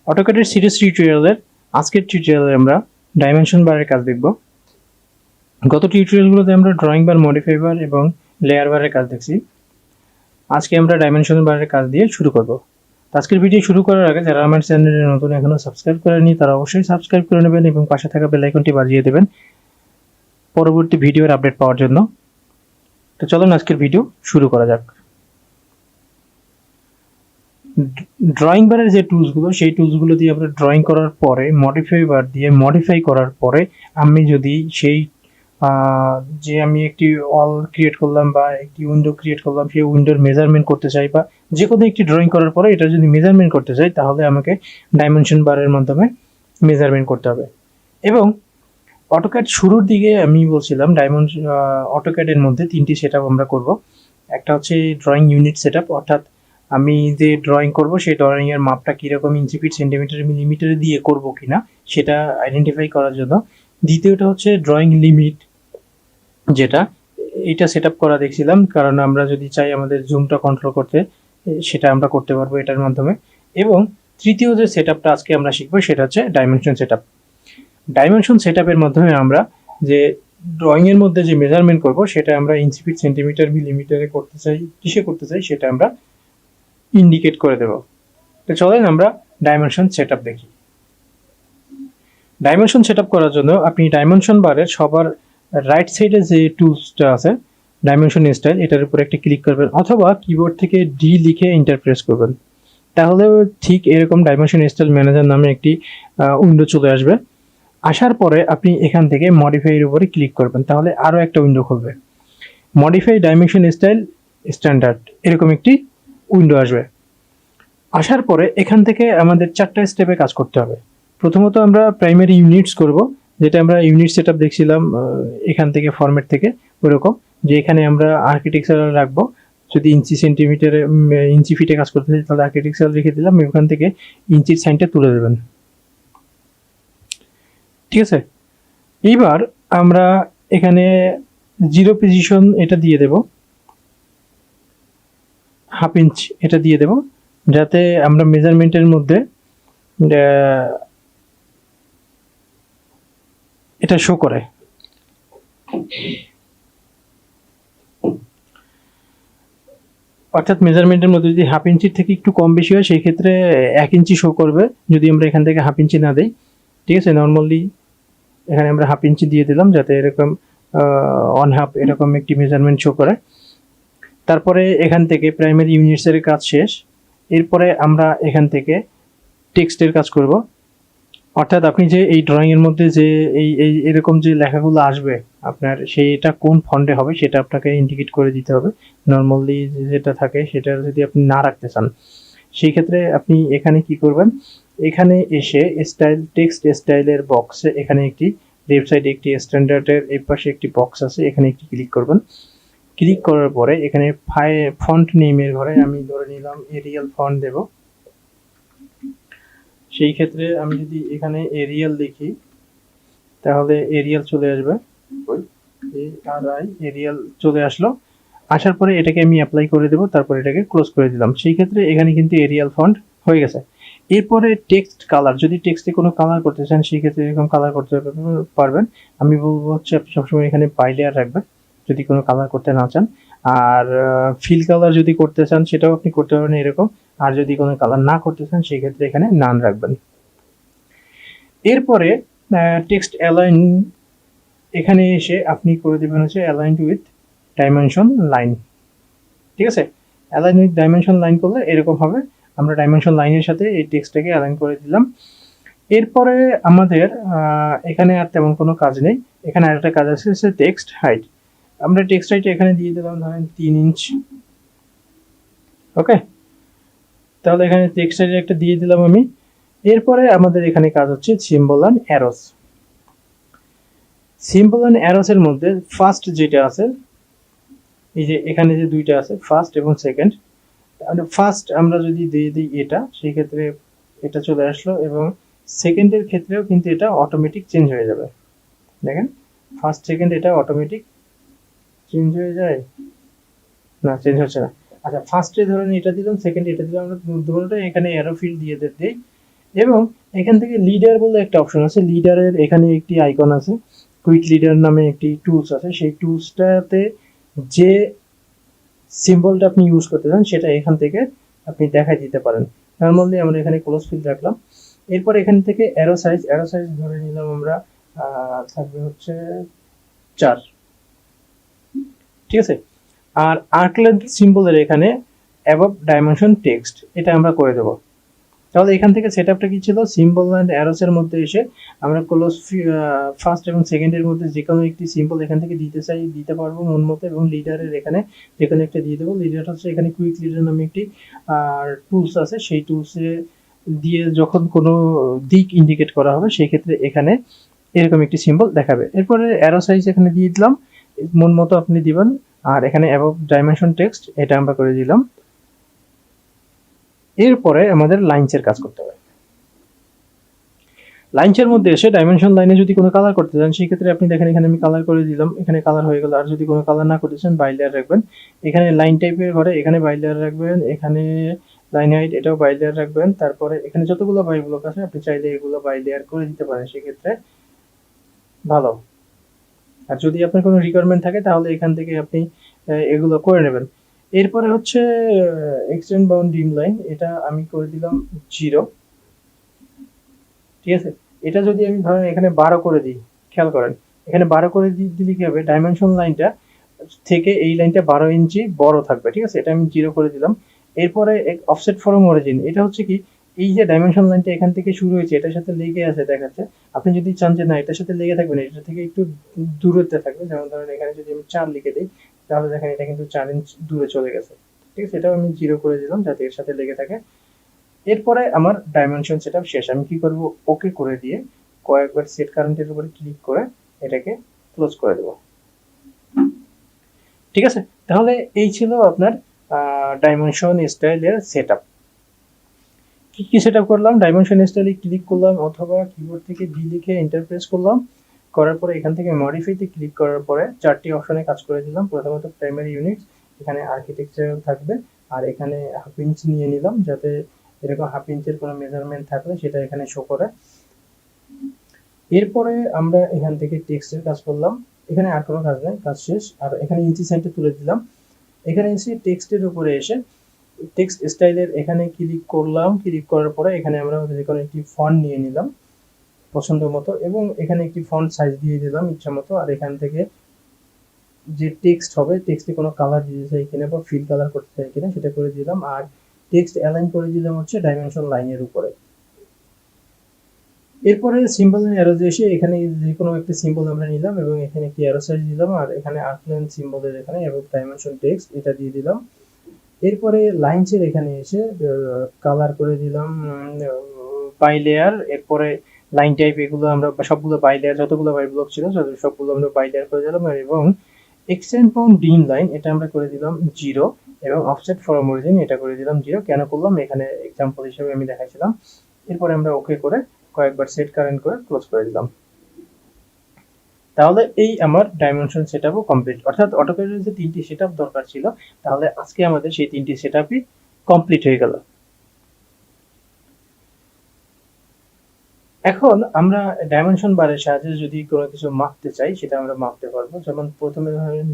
অটোক্যাডের series টিউটোরিয়ালের আজকের টিউটোরিয়ালে আমরা ডাইমেনশন বারের কাজ দেখব। গত টিউটোরিয়ালগুলোতে আমরা ড্রয়িং বার, মডিফাই বার এবং লেয়ার বারের কাজ দেখছি। আজকে আমরা ডাইমেনশন বারের কাজ দিয়ে শুরু করব। আজকের ভিডিও শুরু করার আগে যারা আমার চ্যানেলে নতুন এখনো সাবস্ক্রাইব করেনি তারা অবশ্যই সাবস্ক্রাইব করে নেবেন এবং পাশে থাকা বেল আইকনটি বাজিয়ে দেবেন পরবর্তী ভিডিওর আপডেট পাওয়ার জন্য। তো চলুন আজকের ভিডিও শুরু করা যাক। ড্রয়িং বারের যে টুলসগুলো, সেই টুলসগুলো দিয়ে আমরা ড্রয়িং করার পরে মডিফাই বার দিয়ে মডিফাই করার পরে আমি যদি সেই যে আমি একটি অল ক্রিয়েট করলাম বা একটি উইন্ডো ক্রিয়েট করলাম, সেই উইন্ডোর মেজারমেন্ট করতে চাই বা যে কোনো একটি ড্রয়িং করার পরে এটা যদি মেজারমেন্ট করতে চাই তাহলে আমাকে ডাইমেনশন বারের মাধ্যমে মেজারমেন্ট করতে হবে। এবং অটোক্যাড শুরুর দিকে আমি বলছিলাম অটোক্যাডের মধ্যে তিনটি সেটআপ আমরা করব। একটা হচ্ছে ড্রয়িং ইউনিট সেটআপ, অর্থাৎ আমি যে ড্রয়িং করব সেই ড্রয়িং এর মাপটা কিরকম ইঞ্চি ফিট সেন্টিমিটার মিলিমিটারে দিয়ে করব কিনা সেটা আইডেন্টিফাই করার জন্য। দ্বিতীয়টা হচ্ছে ড্রয়িং লিমিট, যেটা এটা সেটআপ করা দেখছিলাম, কারণ আমরা যদি চাই আমাদের জুমটা কন্ট্রোল করতে সেটা আমরা করতে পারবো এটার মাধ্যমে। এবং তৃতীয় যে সেটআপটা আজকে আমরা শিখবো সেটা হচ্ছে ডাইমেনশন সেটআপ। ডাইমেনশন সেটআপের মাধ্যমে আমরা যে ড্রয়িং এর মধ্যে যে মেজারমেন্ট করব সেটা আমরা ইঞ্চি ফিট সেন্টিমিটার মিলিমিটারে করতে চাই, কিসে করতে চাই সেটা আমরা ইন্ডিকেট করে দেব। তো চলেন আমরা ডাইমেনশন সেটআপ দেখি। ডাইমেনশন সেটআপ করার জন্য আপনি ডাইমেনশন বারের সবার রাইট সাইডে যে টুলসটা আছে ডাইমেনশন স্টাইল, এটার উপর একটা ক্লিক করবেন অথবা কিবোর্ড থেকে ডি লিখে এন্টার প্রেস করবেন। তাহলে ঠিক এরকম ডাইমেনশন স্টাইল ম্যানেজার নামে একটি উইন্ডো চলে আসবে। আসার পরে আপনি এখান থেকে মডিফাই এর উপরে ক্লিক করবেন, তাহলে আরো একটা উইন্ডো খুলবে। মডিফাই ডাইমেনশন স্টাইল স্ট্যান্ডার্ড এরকম একটি উইন্ডো আসবে। আসার পরে এখান থেকে আমাদের চারটা স্টেপে কাজ করতে হবে। প্রথমত আমরা প্রাইমারি ইউনিটস করব, যেটা আমরা ইউনিট সেটআপ দেখছিলাম এখান থেকে ফরম্যাট থেকে ওরকম, যে এখানে আমরা আর্কিটেকচারাল রাখবো। যদি ইঞ্চি সেন্টিমিটারে ইঞ্চি ফিটে কাজ করতে চাই তাহলে আর্কিটেকচারাল রেখে দিলাম, এখান থেকে ইঞ্চির সাইনটা তুলে দেবেন। ঠিক আছে, এইবার আমরা এখানে জিরো পজিশন এটা দিয়ে দেব, হাফ ইঞ্চ এটা দিয়ে দেব, যাতে আমরা মেজারমেন্টের মধ্যে এটা শো করে। অর্থাৎ মেজারমেন্টের মধ্যে যদি হাফ ইঞ্চির থেকে একটু কম বেশি হয় সেই ক্ষেত্রে 1 ইঞ্চি শো করবে, যদি আমরা এখান থেকে হাফ ইঞ্চি না দেই। ঠিক আছে, নর্মালি এখানে আমরা হাফ ইঞ্চি দিয়ে দিলাম যাতে এরকম 1/2 এরকম একটি মেজারমেন্ট শো করে। তারপরে এখান থেকে প্রাইমারি ইউনিটস এর কাজ শেষ। এরপরে আমরা এখান থেকে টেক্সটের কাজ করব, অর্থাৎ আপনি যে এই ড্রয়িং এর মধ্যে যে এই এরকম যে লেখাগুলো আসবে আপনার সেইটা কোন ফন্টে হবে সেটা আপনাকে ইন্ডিকেট করে দিতে হবে। নর্মালি যেটা থাকে সেটা যদি আপনি না রাখতে চান সেই ক্ষেত্রে আপনি এখানে কি করবেন, এখানে এসে স্টাইল টেক্সট স্টাইলের বক্সে এখানে একটি লেফট সাইডে একটি স্ট্যান্ডার্ডের এই পাশে একটি বক্স আছে, এখানে একটি ক্লিক করবেন। ক্লিক করার পরে এখানে ফন্ট নেমের ঘরে আমি ধরে নিলাম এরিয়াল ফন্ট দেব। সেই ক্ষেত্রে আমি যদি এখানে এরিয়াল লিখি তাহলে এরিয়াল চলে আসবে, এরিয়াল চলে আসলো। আসার পরে এটাকে আমি অ্যাপ্লাই করে দেব, তারপর এটাকে ক্লোজ করে দিলাম। সেই ক্ষেত্রে এখানে কিন্তু এরিয়াল ফন্ট হয়ে গেছে। এরপরে টেক্সট কালার, যদি টেক্সটে কোনো কালার করতে চান সেই ক্ষেত্রে এরকম কালার করতে পারবেন। আমি বলবো হচ্ছে আপনি সবসময় এখানে বাইলেয়ার রাখবেন যদি কোনো কালার করতে না চান। আর ফিল কালার যদি করতে চান সেটাও আপনি করতে পারবেন এরকম। আর যদি কোনো কালার না করতে চান সেই ক্ষেত্রে এখানে নান রাখবেন। এরপরে টেক্সট অ্যালাইন, এখানে এসে আপনি করে দেবেন হচ্ছে অ্যালাইন উইথ ডাইমেনশন লাইন। ঠিক আছে, অ্যালাইন উইথ ডাইমেনশন লাইন করলে এরকম হবে। আমরা ডাইমেনশন লাইনের সাথে এই টেক্সটটাকে অ্যালাইন করে দিলাম। এরপরে আমাদের এখানে আর তেমন কোনো কাজ নেই। এখানে আরেকটা কাজ আছে, টেক্সট হাইট। আমরা টেক্সট হাইট এখানে দিয়ে দিলাম ধরেন 3 ইঞ্চ। ওকে, তাহলে এখানে টেক্সট হাইট একটা দিয়ে দিলাম আমি। এরপরে আমাদের এখানে কাজ হচ্ছে symbol and arrows. Symbol and arrows এর মধ্যে ফার্স্ট যেটা আছে, এই যে এখানে যে দুইটা আছে ফার্স্ট এবং সেকেন্ড। ফার্স্ট আমরা যদি দিয়ে দিই এটা, সেই ক্ষেত্রে এটা চলে আসলো, এবং সেকেন্ডের ক্ষেত্রেও কিন্তু এটা অটোমেটিক চেঞ্জ হয়ে যাবে। দেখেন ফার্স্ট সেকেন্ড এটা অটোমেটিক চেঞ্জ হয়ে যায় না, চেঞ্জ হচ্ছে না। আচ্ছা, ফার্স্টে ধরেন এটা দিলাম, সেকেন্ড এটা দিলাম, আমরা দুটোটা এখানে অ্যারো ফিল দিয়ে দিই। এবং এখান থেকে লিডার বলে একটা অপশন আছে, লিডারের এখানে একটি আইকন আছে, কুইক লিডার নামে একটি টুলস আছে, সেই টুলসটাতে যে সিম্বলটা আপনি ইউজ করতে চান সেটা এখান থেকে আপনি দেখাই দিতে পারেন। নর্মালি আমরা এখানে ক্লোজ ফিল রাখলাম। এরপর এখান থেকে অ্যারো সাইজ ধরে নিলাম আমরা, থাকবে হচ্ছে 4, ঠিক আছে। আর আর্ক লেন্থ সিম্বলের এখানে অ্যাবভ ডাইমেনশন টেক্সট এটা আমরা করে দেব। তাহলে এখান থেকে সেটআপটা কি ছিল, সিম্বল এন্ড অ্যারোস এর মধ্যে এসে আমরা ক্লোজ ফার্স্ট এবং সেকেন্ডের মধ্যে যে কোনো একটি সিম্বল এখান থেকে দিতে পারবো মন মতো, এবং লিডারের এখানে যে কোনো একটা দিয়ে দেবো। লিডার হচ্ছে এখানে কুইক লিডার নামে একটি টুলস আছে, সেই টুলসে দিয়ে যখন কোনো দিক ইন্ডিকেট করা হবে সেই ক্ষেত্রে এখানে এরকম একটি সিম্বল দেখাবে। এরপরে অ্যারো সাইজ এখানে দিয়ে দিলাম, মন মতো আপনি দিবেন। আর এখানে অ্যাবভ ডাইমেনশন টেক্সট এটা আমরা করে দিলাম। এরপরে আমাদের লাইনসের কাজ করতে হবে। লাইনসের মধ্যে এসে ডাইমেনশন লাইনে যদি কোনো কালার করতে চান সেই ক্ষেত্রে আপনি দেখেন এখানে আমি কালার করে দিলাম, এখানে কালার হয়ে গেল। আর যদি কোনো কালার না করতে চান বাই লেয়ার রাখবেন। এখানে লাইন টাইপের ঘরে এখানে বাই লেয়ার রাখবেন, এখানে লাইন হাইট এটাও বাই লেয়ার রাখবেন। তারপরে এখানে যতগুলো বাই ব্লক আছে আপনি চাইলে এগুলো বাই লেয়ার করে দিতে পারেন, সেক্ষেত্রে ভালো। আর যদি আপনার কোনো রিকোয়ারমেন্ট থাকে তাহলে এখান থেকে আপনি এগুলো করে নেবেন। এরপরে হচ্ছে এক্সটেন্ড বাউন্ড ডিম লাইন, এটা আমি করে দিলাম 0, ঠিক আছে। এটা যদি আমি ধরেন এখানে 12 করে দিই, খেয়াল করেন এখানে 12 করে দিলে কি হবে, ডাইমেনশন লাইনটা থেকে এই লাইনটা 12 ইঞ্চি বড় থাকবে, ঠিক আছে। এটা আমি 0 করে দিলাম। এরপরে অফসেট ফ্রম অরিজিন, এটা হচ্ছে কি, এই যে ডাইমেনশন লাইনটা এখান থেকে শুরু হয়েছে এটার সাথে লেগে আছে দেখাচ্ছে, আপনি যদি চান যে না এটার সাথে লেগে থাকবে না, এটা থেকে একটু দূরত্বে থাকবে, যেমন ধরেন এখানে যদি আমি 4 লিখে দিই তাহলে দেখেন এটা কিন্তু 4 ইঞ্চ দূরে চলে গেছে, ঠিক আছে। এটাও আমি 0 করে দিলাম যাতে এর সাথে লেগে থাকে। এরপরে আমার ডাইমেনশন সেটআপ শেষ। আমি কি করব, ওকে করে দিয়ে কয়েকবার সেট কারেন্টের উপরে ক্লিক করে এটাকে ক্লোজ করে দেব, ঠিক আছে। তাহলে এই ছিল আপনার ডাইমেনশন স্টাইলের সেটআপ। কি কি সেটআপ করলাম, ডাইমেনশন স্টাইলে ক্লিক করলাম অথবা কিবোর্ড থেকে ডি লিখে এন্টার প্রেস করলাম, করার পরে এখান থেকে মডিফাইতে ক্লিক করার পরে 4টি অপশনে কাজ করে দিলাম। প্রথমত প্রাইমারি ইউনিটস, এখানে আর্কিটেকচার থাকবে, আর এখানে হাফ ইঞ্চ নিয়ে নিলাম যাতে এরকম হাফ ইঞ্চের কোনো মেজারমেন্ট থাকলে সেটা এখানে শো করে। এরপরে আমরা এখান থেকে টেক্সটের কাজ করলাম, এখানে আর কোনো কাজ নেই, কাজ শেষ। আর এখানে ইঞ্চি সাইনটা তুলে দিলাম। এখানে এসে টেক্সটের উপরে এসে টেক্সট স্টাইলের এখানে ক্লিক করলাম, ক্লিক করার পরে এখানে আমরা যে কোনো একটি ফন্ট নিয়ে নিলাম পছন্দ মতো, এবং এখানে একটি ফন্ট সাইজ দিয়ে দিলাম ইচ্ছা মতো। আর এখান থেকে যে টেক্সট হবে, টেক্সটে কোনো কালার দিতে চাই কিনা বা ফিল কালার করতে চাই কিনা সেটা করে দিলাম। আর টেক্সট অ্যালাইন করে দিলাম হচ্ছে ডাইমেনশন লাইনের উপরে। এরপরে সিম্বল এন্ড অ্যারোজে এসে এখানে যে কোনো একটা সিম্বল আমরা নিলাম এবং এখানে একটি অ্যারো সাইজ দিলাম, আর এখানে আর্কলাইন সিম্বলের এখানে এবং ডাইমেনশন টেক্সট এটা দিয়ে দিলাম। এরপরে লাইনসের এখানে এসে কালার করে দিলাম বাই লেয়ার। এরপরে লাইন টাইপ এগুলো আমরা সবগুলো বাই লেয়ার, যতগুলো বাই ব্লক ছিল সবগুলো আমরা বাই লেয়ার করে দিলাম। এবং এক্সটেন্ড বাউন্ড ডিম লাইন এটা আমরা করে দিলাম 0, এবং অফসেট ফ্রম অরিজিন এটা করে দিলাম 0। কেন করলাম এখানে এক্সাম্পল হিসেবে আমি দেখাইছিলাম। এরপরে আমরা ওকে করে কয়েকবার সেট কারেন্ট করে ক্লোজ করে দিলাম। তাহলে এই আমার ডাইমেনশন সেটআপও কমপ্লিট, অর্থাৎ অটোক্যাডের যে 3টি সেটআপ দরকার ছিল তাহলে আজকে আমাদের সেই 3টি সেটআপই কমপ্লিট হয়ে গেল। এখন আমরা ডাইমেনশন বারের সাহায্যে যদি কোনো কিছু মাপতে চাই সেটা আমরা মাপতে পারবো। যেমন প্রথমে ধরেন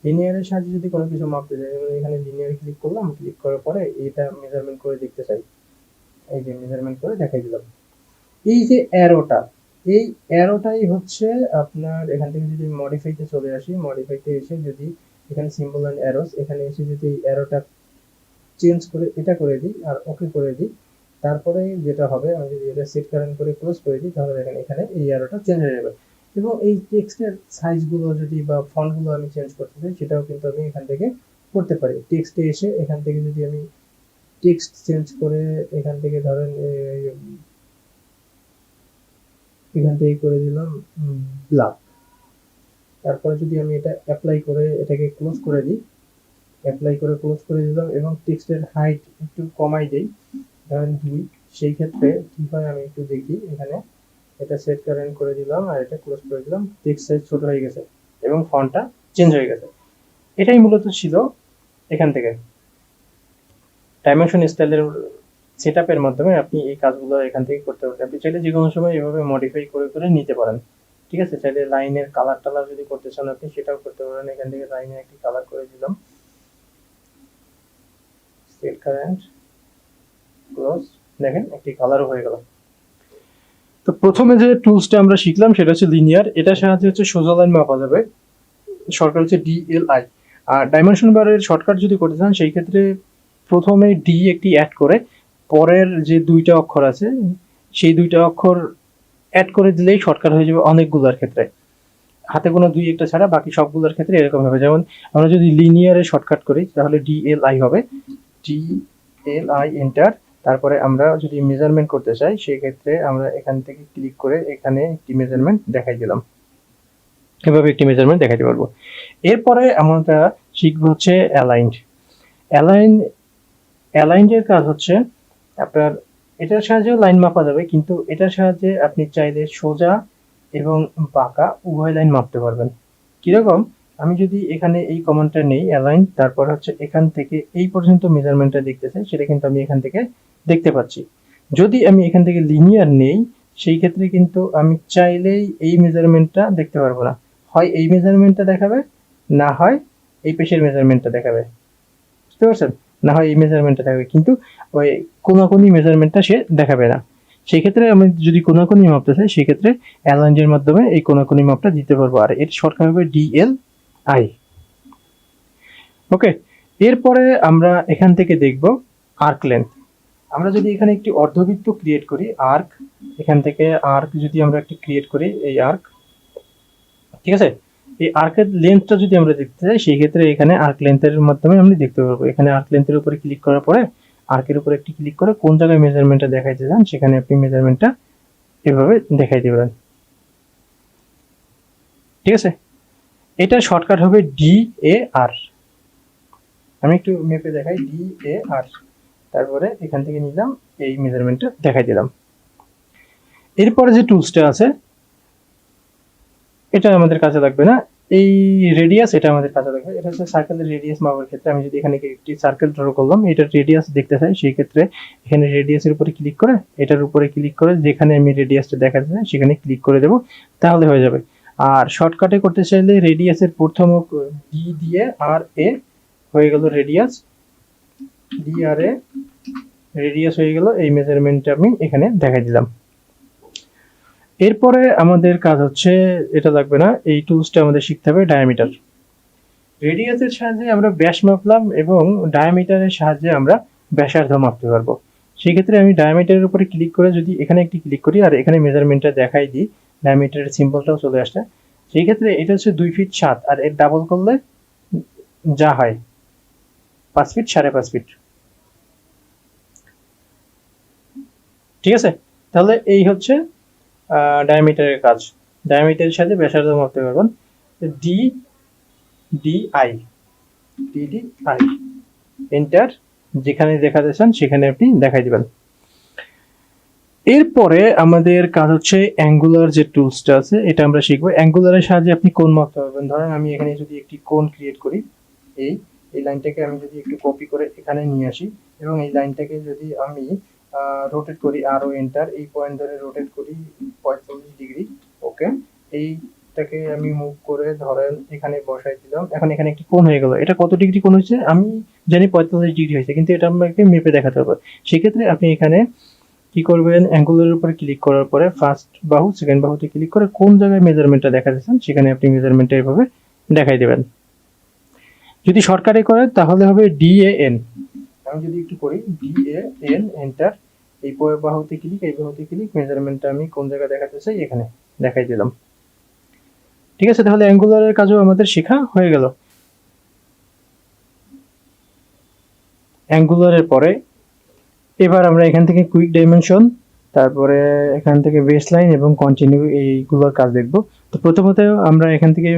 লিনিয়ারের সাহায্যে যদি কোনো কিছু মাপতে চাই, যেমন এখানে লিনিয়ারে ক্লিক করলাম, ক্লিক করার পরে এটা মেজারমেন্ট করে দেখতে চাই, এই যে মেজারমেন্ট করে দেখাই দিলাম। এই যে অ্যারোটা, এই অ্যারোটাই হচ্ছে আপনার এখান থেকে যদি মডিফাইতে চলে আসি, মডিফাইতে এসে যদি এখানে সিম্বল এন্ড অ্যারোস এখানে এসে যদি এই অ্যারোটা চেঞ্জ করে এটা করে দিই আর ওকে করে দিই, তারপরে যেটা হবে আমি যদি এটা সেট কারেন্ট করে ক্লোজ করে দিই তাহলে দেখেন এখানে এই অ্যারোটা চেঞ্জ হয়ে যাবে। এবং এই টেক্সটের সাইজগুলো যদি বা ফন্টগুলো আমি চেঞ্জ করতে চাই সেটাও কিন্তু আমি এখান থেকে করতে পারি। টেক্সটে এসে এখান থেকে যদি আমি টেক্সট চেঞ্জ করে এখান থেকে ধরেন এখান থেকে করে দিলাম ব্ল্যাক, তারপরে যদি আমি এটা অ্যাপ্লাই করে এটাকে ক্লোজ করে দিই, অ্যাপ্লাই করে ক্লোজ করে দিলাম এবং টেক্সটের হাইট একটু কমাই দেই, ধরেন 2, সেই ক্ষেত্রে কি হয় আমি একটু দেখি। এখানে এটা সেট কারেন্ট করে দিলাম আর এটা ক্লোজ করে দিলাম, টেক্সট সাইজ ছোট হয়ে গেছে এবং ফন্টটা চেঞ্জ হয়ে গেছে। এটাই মূলত ছিল এখান থেকে ডাইমেনশন স্টাইলের সেটআপের মাধ্যমে আপনি এই কাজগুলো এখান থেকে করতে পারবেন। আপনি চাইলে যে কোনো সময় এভাবে মডিফাই করে করে নিতে পারেন। ঠিক আছে, চাইলে লাইনের কালার টালার যদি করতে চান আপনি সেটাও করতে পারেন। এখান থেকে লাইনে একটি কালার করে দিলাম, স্টেট কারেন্ট ক্লোজ, দেখেন একটি কালারও হয়ে গেল। তো প্রথমে যে টুলসটা আমরা শিখলাম সেটা হচ্ছে লিনিয়ার, এটার সাহায্যে হচ্ছে সোজা লাইন মাপা যাবে। শর্টকাট হচ্ছে ডিএলআই। আর ডাইমেনশন বারের শর্টকাট যদি করতে চান সেই ক্ষেত্রে প্রথমে ডি একটি অ্যাড করে পরের যে দুইটা অক্ষর আছে সেই দুইটা অক্ষর অ্যাড করে দিলেই শর্টকাট হয়ে যাবে অনেকগুলোর ক্ষেত্রে, হাতে কোনো দুই একটা ছাড়া বাকি সবগুলোর ক্ষেত্রে এরকম হবে। যেমন আমরা যদি লিনিয়ারে শর্টকাট করি তাহলে ডিএলআই হবে, ডিএলআই এন্টার। তারপরে আমরা যদি মেজারমেন্ট করতে চাই সেই ক্ষেত্রে আমরা এখান থেকে ক্লিক করে এখানে একটি মেজারমেন্ট দেখাই দিলাম, এভাবে একটি মেজারমেন্ট দেখাতে পারবো। এরপরে আমরা শিখবো হচ্ছে অ্যালাইন্ড। অ্যালাইন্ডের কাজ হচ্ছে আপনার এটার সাহায্যেও লাইন মাপা যাবে, কিন্তু এটার সাহায্যে আপনি চাইলে সোজা এবং বাঁকা উভয় লাইন মাপতে পারবেন। কিরকম, আমি যদি এখানে এই কমান্ডটা নেই অ্যালাইন, তারপর হচ্ছে এখান থেকে এই পর্যন্ত মেজারমেন্টটা দেখতে চাই সেটা কিন্তু আমি এখান থেকে দেখতে পাচ্ছি। যদি আমি এখান থেকে লিনিয়ার নেই সেই ক্ষেত্রে কিন্তু আমি চাইলেই এই মেজারমেন্টটা দেখতে পারবো না, হয় এই মেজারমেন্টটা দেখাবে, না হয় এই পেশের মেজারমেন্টটা দেখাবে, বুঝতে পারছেন? না হয় এই মেজারমেন্টটা দেখাবে, কিন্তু ওই কোনাকুনি মেজারমেন্টটা সে দেখাবে না। সেই ক্ষেত্রে আমি যদি কোনাকুনি মাপতে চাই সেই ক্ষেত্রে অ্যালাইনের মাধ্যমে এই কোনাকুনি মাপটা দিতে পারবো, আর এর শর্টকাট হবে ডিএলআই। ওকে, এরপরে আমরা এখান থেকে দেখব আর্ক লেন্থ। আমরা যদি এখানে একটি অর্ধবৃত্ত ক্রিয়েট করি, আর্ক, এখান থেকে আর্ক যদি আমরা একটি ক্রিয়েট করি, এই আর্ক, ঠিক আছে, এই আর্কের লেন্থটা যদি আমরা দেখতে চাই সেই ক্ষেত্রে এখানে আর্ক লেন্থের মাধ্যমে আমরা দেখতে পারবো। এখানে আর্ক লেন্থের উপরে ক্লিক করার পরে আর্কের উপরে একটি ক্লিক করে কোন জায়গায় মেজারমেন্টটা দেখাইতে চান সেখানে আপনি মেজারমেন্টটা এভাবে দেখাই দিবেন, ঠিক আছে। এটা শর্টকাট হবে DAR। আমি একটু মেপে দেখাই, DAR, তারপরে এখান থেকে নিলাম এই মেজারমেন্টটা দেখাই দিলাম। এরপরে যে টুলসটা আছে এটা আমাদের কাজে লাগবে না, এই রেডিয়াস এটা আমাদের কাজে লাগবে। এটা হচ্ছে সার্কেলের রেডিয়াস মাপার ক্ষেত্রে আমি যদি এখানে একটি সার্কেল ড্র করলাম, এটার রেডিয়াস দেখতে চাই সেই ক্ষেত্রে এখানে রেডিয়াসের উপরে ক্লিক করে এটার উপরে ক্লিক করে যেখানে আমি রেডিয়াসটা দেখাতে চাই সেখানে ক্লিক করে দেব, তাহলে হয়ে যাবে। আর শর্টকাটে করতে চাইলে রেডিয়াসের প্রথম ডি দিয়ে আর এ হয়ে গেল রেডিয়াস, ডি আর এ রেডিয়াস হয়ে গেল, এই মেজারমেন্টটা আমি এখানে দেখাই দিলাম। এরপরে আমাদের কাজ হচ্ছে, এটা লাগবে না, এই টুলসটা আমাদের শিখতে হবে ডায়ামিটার। রেডিয়াসের সাহায্যে আমরা ব্যাস মাপলাম এবং ডায়ামিটারের সাহায্যে আমরা ব্যাসার্ধ মাপতে পারবো। সেই ক্ষেত্রে আমি ডায়ামিটারের উপরে ক্লিক করে যদি এখানে একটি ক্লিক করি আর এখানে মেজারমেন্টটা দেখাই দিই, ডায়ামিটারের সিম্বলটাও চলে আসছে। সেই ক্ষেত্রে এটা হচ্ছে 2 ফিট 7, আর এর ডাবল করলে যা হয় 5 ফিট 5.5 ফিট, ঠিক আছে। তাহলে এই হচ্ছে ডায়ামিটারের কাজ। ডায়ামিটারের সাথে ব্যাসার্ধ মাপতে পারবেন। DDI এন্টার, যেখানে দেখাতে চান সেখানে আপনি দেখাই দিবেন। এরপরে আমাদের কাজ হচ্ছে অ্যাঙ্গুলার যে টুলসটা আছে এটা আমরা শিখবো। অ্যাঙ্গুলারের সাহায্যে আপনি কোণ মাপতে পারবেন। ধরেন আমি এখানে যদি একটি কোণ ক্রিয়েট করি, এই লাইনটাকে আমি যদি একটু কপি করে এখানে নিয়ে আসি এবং এই লাইনটাকে যদি আমি রোটেট করি, আরও এন্টার, এই পয়েন্ট ধরে রোটেট করি 45 ডিগ্রি, ওকে, এইটাকে আমি মুভ করে ধরেন এখানে বসাই দিলাম। এখন এখানে একটি কোণ হয়ে গেল। এটা কত ডিগ্রি কোণ হয়েছে আমি জানি 45 ডিগ্রি হয়েছে, কিন্তু এটা আমাকে মেপে দেখাতে হবে। সেক্ষেত্রে আপনি এখানে কি করবেন, অ্যাঙ্গুলারের উপরে ক্লিক করার পরে ফার্স্ট বাহু সেকেন্ড বাহুতে ক্লিক করে কোন জায়গায় মেজারমেন্টটা দেখাতে চান সেখানে আপনি মেজারমেন্টটা এভাবে দেখাই দেবেন। যদি শর্টকাটে করেন তাহলে হবে DAN। আমি যদি একটু করি DAN এন্টার, এই বাহুতে ক্লিক, এই বাহুতে ক্লিক, মেজারমেন্টটা আমি কোন জায়গায় দেখাতে চাই এখানে দেখাই দিলাম, ঠিক আছে। তাহলে অ্যাঙ্গুলারের কাজও আমাদের শেখা হয়ে গেল। অ্যাঙ্গুলারের পরে এবার আমরা এখান থেকে কুইক ডাইমেনশন, তারপরে এখান থেকে বেস লাইন এবং কন্টিনিউ এইগুলোর কাজ দেখব। তো প্রথমত আমরা এখান থেকে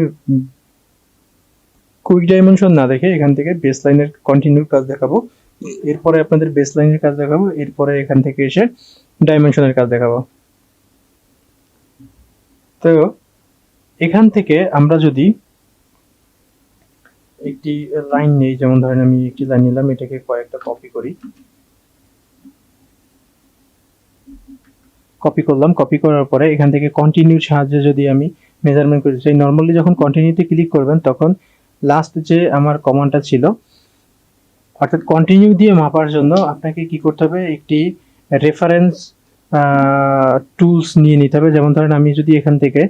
কুইক ডাইমেনশন না দেখে এখান থেকে বেস লাইনের কন্টিনিউ কাজ দেখাবো, এরপরে আপনাদের বেস লাইনের কাজ দেখাবো, এরপরে এখান থেকে এসে ডাইমেনশনের কাজ দেখাবো। তো এখান থেকে আমরা যদি একটি লাইন নেই, যেমন ধরেন আমি একটি লাইন নিলাম, এটাকে কয়েকটা কপি করি, কপি করলাম, কপি করার পরে এখান থেকে কন্টিনিউর সাহায্যে যদি আমি মেজারমেন্ট করতে চাই, নর্মালি যখন কন্টিনিউতে ক্লিক করবেন তখন লাস্ট যে আমার কমান্ডটা ছিল, অর্থাৎ কন্টিনিউ দিয়ে মাপার জন্য আপনাকে কি করতে হবে, একটি রেফারেন্স টুলস নিয়ে নিতে হবে। যেমন ধরেন আমি যদি এখান থেকে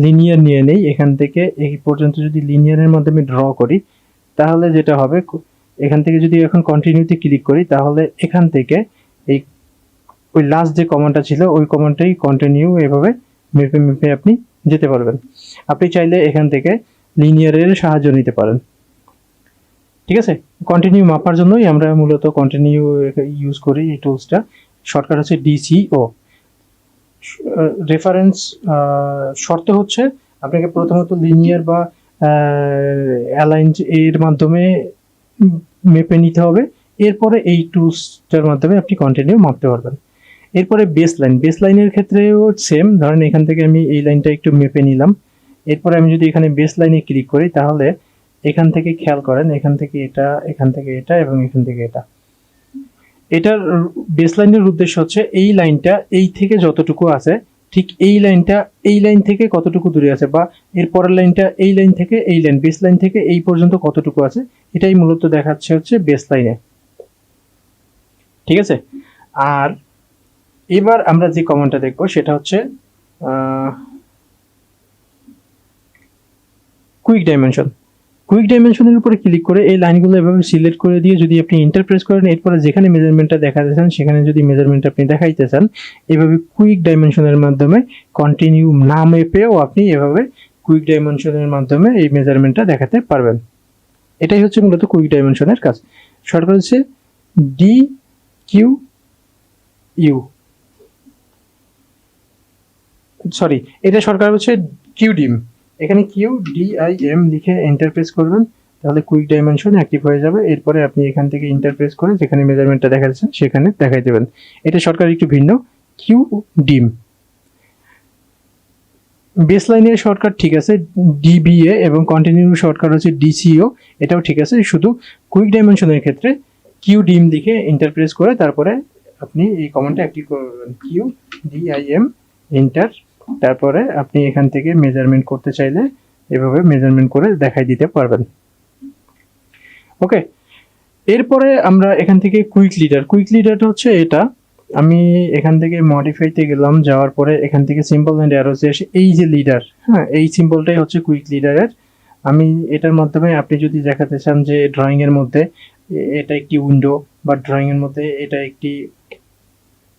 লিনিয়ার নিয়ে নেই, এখান থেকে এই পর্যন্ত যদি লিনিয়ারের মাধ্যমে ড্র করি, তাহলে যেটা হবে, এখান থেকে যদি এখন কন্টিনিউতে ক্লিক করি, তাহলে এখান থেকে এই ওই লাস্ট যে কমান্ডটা ছিল ওই কমান্ডটাই কন্টিনিউ এভাবে মেপে মেপে আপনি যেতে পারবেন। আপনি চাইলে এখান থেকে লিনিয়ারের সাহায্য নিতে পারেন। ঠিক আছে, কন্টিনিউ মাপার জন্যই আমরা মূলত কন্টিনিউ ইউজ করি এই টুলসটা। শর্টকাট হচ্ছে ডিসিও। রেফারেন্স শর্ত হচ্ছে আপনাকে প্রথমত লিনিয়ার বা অ্যালাইন এর মাধ্যমে মেপে নিতে হবে, এরপরে এই টুলসটার মাধ্যমে আপনি কন্টিনিউ মাপতে পারবেন। এরপরে বেস লাইনের ক্ষেত্রেও সেম, ধরেন এখান থেকে আমি এই লাইনটা একটু মেপে নিলাম, এরপরে আমি যদি এখানে বেস লাইনে ক্লিক করি, তাহলে এখান থেকে খেয়াল করেন, এখান থেকে এটা, এখান থেকে এটা এবং এখান থেকে এটা। এটার বেস লাইনের উদ্দেশ্য হচ্ছে এই লাইনটা এই থেকে যতটুকু আছে, ঠিক এই লাইনটা এই লাইন থেকে কতটুকু দূরে আছে, বা এর পরের লাইনটা এই লাইন থেকে এই লাইন, বেস লাইন থেকে এই পর্যন্ত কতটুকু আছে, এটাই মূলত দেখাচ্ছে হচ্ছে বেস লাইনে। ঠিক আছে, আর এবার আমরা যে কমান্ডটা দেখবো সেটা হচ্ছে কুইক ডাইমেনশন। কুইক ডাইমেনশনের উপরে ক্লিক করে এই লাইনগুলো এভাবে সিলেক্ট করে দিয়ে যদি আপনি এন্টার প্রেস করেন, এরপরে যেখানে মেজারমেন্টটা দেখাতে চান সেখানে যদি মেজারমেন্ট আপনি দেখাইতে চান, এভাবে কুইক ডাইমেনশনের মাধ্যমে কন্টিনিউ না মেপেও আপনি এভাবে কুইক ডাইমেনশনের মাধ্যমে এই মেজারমেন্টটা দেখাতে পারবেন। এটাই হচ্ছে মূলত কুইক ডাইমেনশনের কাজ। শর্টকাট হচ্ছে DQU, সরি, এটা শর্টকাট হচ্ছে QDIM। এখানে QDIM লিখে এন্টার প্রেস করবেন, তাহলে কুইক ডাইমেনশন অ্যাক্টিভ হয়ে যাবে। এরপরে আপনি এখান থেকে এন্টার প্রেস করে যেখানে মেজারমেন্টটা দেখাচ্ছেন সেখানে দেখাই দেবেন। এটা শর্টকাট একটু ভিন্ন, QDIM। বেসলাইনের শর্টকাট ঠিক আছে DBA, এবং কন্টিনিউ শর্টকাট হচ্ছে DCO, এটাও ঠিক আছে। শুধু কুইক ডাইমেনশনের ক্ষেত্রে QDIM লিখে এন্টার প্রেস করে তারপরে আপনি এই কমান্ডটা অ্যাক্টিভ করবেন, QDIM এন্টার। তারপরে আপনি এখান থেকে মেজারমেন্ট করতে চাইলে এভাবে মেজারমেন্ট করে দেখাই দিতে পারবেন। ওকে, এরপরে আমরা এখান থেকে কুইক লিডারটা হচ্ছে এটা। আমি এখান থেকে মডিফাইতে গেলাম, যাওয়ার পরে এখান থেকে সিম্বল এন্ড অ্যারোজে এসে এই যে লিডার, হ্যাঁ, এই সিম্বলটাই হচ্ছে কুইক লিডারের। আমি এটার মাধ্যমে আপনি যদি দেখাতে চান যে ড্রয়িং এর মধ্যে এটা একটি উইন্ডো, বা ড্রয়িং এর মধ্যে এটা একটি,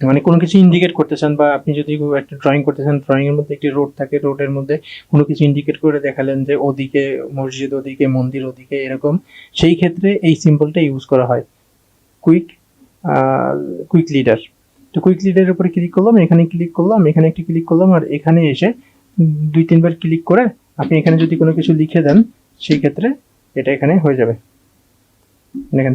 মানে কোনো কিছু ইন্ডিকেট করতে চান, বা আপনি যদি একটা ড্রয়িং করতে চান, ড্রয়িং এর মধ্যে একটি রোড থাকে, রোডের মধ্যে কোনো কিছু ইন্ডিকেট করে দেখালেন যে ওদিকে মসজিদ, ওদিকে মন্দির, ওদিকে এরকম, সেই ক্ষেত্রে এই সিম্বলটা ইউজ করা হয়, কুইক লিডার। তো কুইক লিডারের উপরে ক্লিক করলাম, এখানে ক্লিক করলাম, এখানে একটি ক্লিক করলাম, আর এখানে এসে 2-3 বার ক্লিক করে আপনি এখানে যদি কোনো কিছু লিখে দেন সেই ক্ষেত্রে এটা এখানে হয়ে যাবে। দেখেন,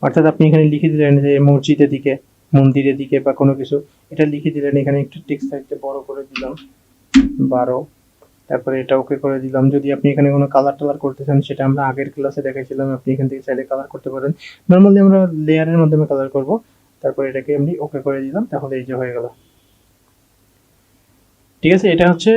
অর্থাৎ আপনি এখানে লিখে দিলেন যে মসজিদের দিকে, মন্দিরের দিকে, বা কোনো কিছু, এটা লিখে দিলেন। এখানে একটু টেক্সট সাইজটা বড় করে দিলাম 12, তারপরে এটা ওকে করে দিলাম। যদি আপনি এখানে কোনো কালার করতে চান, সেটা আমরা আগের ক্লাসে দেখাইছিলাম, আপনি এখান থেকে চাইলে কালার করতে পারেন। নর্মালি আমরা লেয়ারের মাধ্যমে কালার করব, তারপরে এটাকে আমি ওকে করে দিলাম, তাহলে এই যে হয়ে গেল। ঠিক আছে, এটা হচ্ছে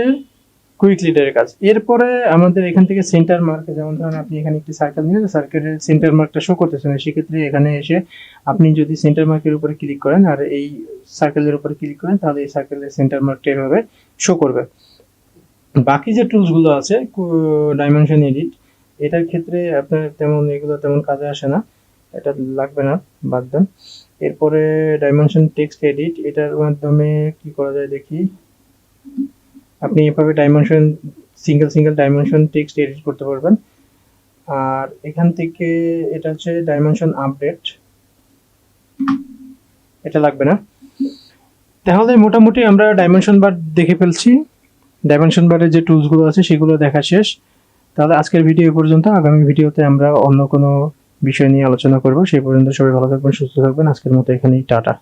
কুইক লিডারের কাজ। এরপরে আমাদের এখান থেকে সেন্টার মার্ক, যেমন ধরেন আপনি এখানে একটি সার্কেল নিলেন, সার্কেলের সেন্টার মার্কটা শো করতেছে না, সেক্ষেত্রে এখানে এসে আপনি যদি সেন্টার মার্কের উপরে ক্লিক করেন আর এই সার্কেলের উপরে ক্লিক করেন, তাহলে এই সার্কেলের সেন্টার মার্কটা এভাবে শো করবে। বাকি যে টুলসগুলো আছে ডাইমেনশন এডিট, এটার ক্ষেত্রে আপনার এগুলো তেমন কাজে আসে না, এটা লাগবে না, বাদ দেন। এরপরে ডাইমেনশন টেক্সট এডিট, এটার মাধ্যমে কি করা যায় দেখি। আপনি এভাবে dimension single dimension text edit করতে পারবেন। আর এখান থেকে এটা হচ্ছে ডাইমেনশন আপডেট, এটা লাগবে না। তাহলে মোটামুটি আমরা ডাইমেনশন বার দেখে ফেলছি। ডাইমেনশন বারের যে টুলসগুলো আছে সেগুলো দেখা শেষ। তাহলে আজকের ভিডিও এই পর্যন্ত। আগামী ভিডিওতে আমরা অন্য কোনো বিষয় নিয়ে আলোচনা করব। সেই পর্যন্ত সবাই ভালো থাকবেন, সুস্থ থাকবেন। আজকের মতো এখানেই টাটা।